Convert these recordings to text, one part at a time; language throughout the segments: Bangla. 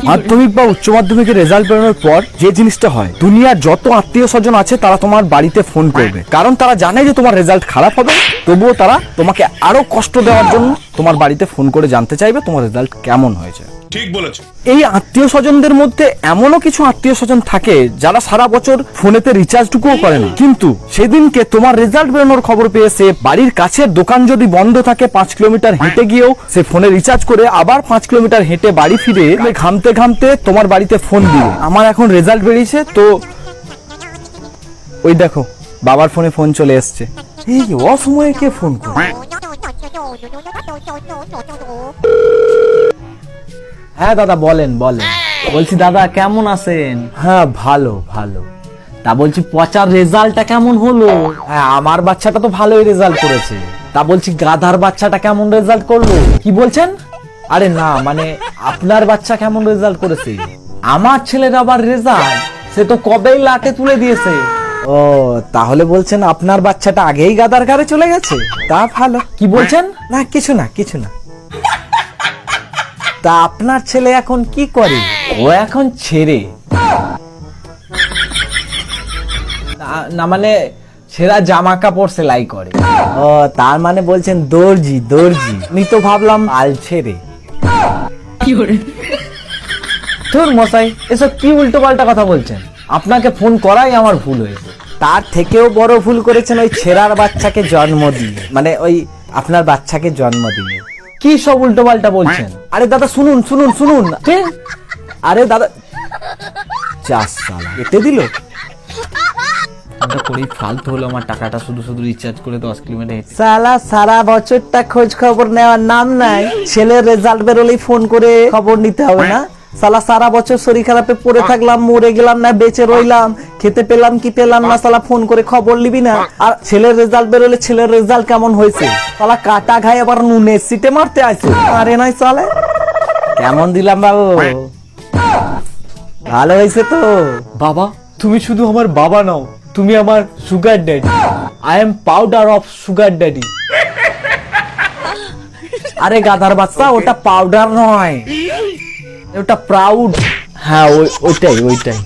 মাধ্যমিক বা উচ্চ মাধ্যমিকের রেজাল্ট বেরোনোর পর যে জিনিসটা হয়, দুনিয়ার যত আত্মীয় স্বজন আছে তারা তোমার বাড়িতে ফোন করবে, কারণ তারা জানে যে তোমার রেজাল্ট খারাপ হবে, তবুও তারা তোমাকে আরো কষ্ট দেওয়ার জন্য তোমার বাড়িতে ফোন করে জানতে চাইবে তোমার রেজাল্ট কেমন হয়েছে। ঠিক বলেছো। এই আত্মীয় স্বজনদের মধ্যে এমনও কিছু আত্মীয় স্বজন থাকে যারা সারা বছর ফোনেতে রিচার্জটুকুও করে না, কিন্তু সেদিনকে তোমার রেজাল্ট বেরোনোর খবর পেয়ে সে বাড়ির কাছের দোকান যদি বন্ধ থাকে 5 কিলোমিটার হেঁটে গিয়েও সে ফোনে রিচার্জ করে আবার 5 কিলোমিটার হেঁটে বাড়ি ফিরে ঘামতে ঘামতে তোমার বাড়িতে ফোন দিবে, আমার এখন রেজাল্ট বেরিয়েছে তো ওই দেখো বাবার ফোনে ফোন চলে এসছে। এই অসময়ে কে ফোন করে? হ্যাঁ দাদা বলেন বলেন। বলছি দাদা কেমন আছেন? হ্যাঁ ভালো ভালো। তা বলছি পচার রেজাল্টটা কেমন হলো? হ্যাঁ আমার বাচ্চাটা তো ভালোই রেজাল্ট করেছে। তা বলছি গাধার বাচ্চাটা কেমন রেজাল্ট করলো? কি বলছেন? আরে না মানে আপনার বাচ্চা কেমন রেজাল্ট করেছে? আমার ছেলের আবার রেজাল্ট সে তো কবেই লাটে তুলে দিয়েছে। ও তাহলে বলছেন আপনার বাচ্চাটা আগেই গাদার গাড়ে চলে গেছে? তা ভালো। কি বলছেন? না কিছু না কিছু না। তা আপনার ছেলে এখন কি করে? ও এখন ছেড়ে না মানে ছেঁড়া জামা কাপড় সেলাই করে। ও তার মানে বলছেন দর্জি দর্জি। আমি তো ভাবলাম আল ছেড়ে। ধুর মশাই এসব কি উল্টো পাল্টা কথা বলছেন? আপনাকে ফোন করাই আমার ভুল হয়েছে। তার থেকেও বড় ভুল করেছেন ওই ছেঁড়ার বাচ্চাকে জন্ম দিয়ে, মানে ওই আপনার বাচ্চাকে জন্ম দিয়ে। কি সব উল্টো পাল্টা বলছেন? আরে দাদা শুনুন শুনুন শুনুন। কি? আরে দাদা চাষ সালা এতে দিল। ফোনটা করেই ফালতু হলো আমার টাকাটা, শুধু শুধু রিচার্জ করে 10 কিলোমিটার হেঁটে। সালা সারা বছরটা খোঁজ খবর নেওয়ার নাম নাই, ছেলের রেজাল্ট বেরোলেই ফোন করে খবর নিতে হবে না? সালা সারা বছর শরীর খারাপে পড়ে থাকলাম, মরে গেলাম না বেঁচে রইলাম, খেতে পেলাম কি পেলাম না, সালা ফোন করে খবর নিবি না? আর ছেলের রেজাল্ট বেরোলে ছেলের রেজাল্ট কেমন হয়েছে সালা কাটা খাই আবার নুনের সিটে মারতে আসে। আরে নয় সালে কেমন দিলাম বাবু? ভালো হয়েছে তো? বাবা তুমি শুধু আমার বাবা নাও, তুমি আমার sugar daddy. I am powder of sugar daddy. আরে গাধার বাচ্চা ওটা পাউডার নয়, ওটা প্রাউড। হ্যাঁ ওইটাই ওইটাই।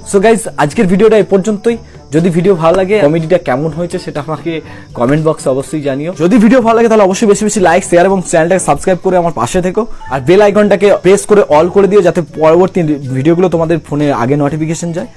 সো গাইস আজকের ভিডিওটা এই পর্যন্তই। যদি ভিডিও ভালো লাগে কমেডিটা কেমন হয়েছে সেটা আমাকে কমেন্ট বক্সে অবশ্যই জানিও। যদি ভিডিও ভালো লাগে তাহলে অবশ্যই বেশি বেশি লাইক শেয়ার এবং চ্যানেলটাকে সাবস্ক্রাইব করে আমার পাশে থেকো, আর বেল আইকনটাকে প্রেস করে অল করে দিও যাতে পরবর্তী ভিডিওগুলো তোমাদের ফোনে আগে নোটিফিকেশন যায়।